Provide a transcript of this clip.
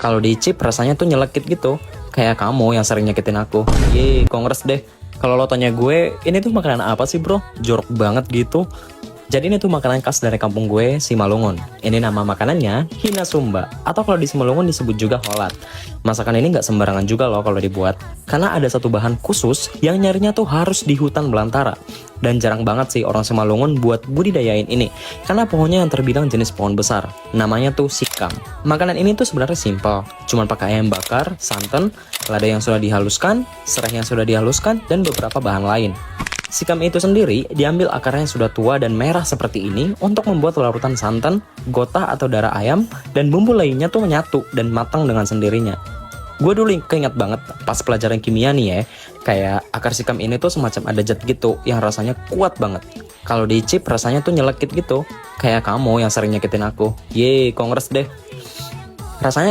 Kalau diicip rasanya tuh nyelekit gitu. Kayak kamu yang sering nyakitin aku. Ye, kongres deh. Kalau lo tanya gue, ini tuh makanan apa sih bro? Jorok banget gitu. Jadi ini tuh makanan khas dari kampung gue, Simalungun. Ini nama makanannya Hinasumba, atau kalau di Simalungun disebut juga holat. Masakan ini nggak sembarangan juga loh kalau dibuat, karena ada satu bahan khusus yang nyarinya tuh harus di hutan belantara. Dan jarang banget sih orang Simalungun buat budidayain ini, karena pohonnya yang terbilang jenis pohon besar. Namanya tuh sikam. Makanan ini tuh sebenarnya simpel, cuman pakai ayam bakar, santan, lada yang sudah dihaluskan, serai yang sudah dihaluskan, dan beberapa bahan lain. Sikam itu sendiri diambil akarnya yang sudah tua dan merah seperti ini untuk membuat larutan santan, gotah atau darah ayam, dan bumbu lainnya tuh menyatu dan matang dengan sendirinya. Gue dulu keinget banget pas pelajaran kimia nih ya, kayak akar sikam ini tuh semacam ada zat gitu yang rasanya kuat banget. Kalau diicip rasanya tuh nyelekit gitu, kayak kamu yang sering nyakitin aku. Ye, kongres deh. Rasanya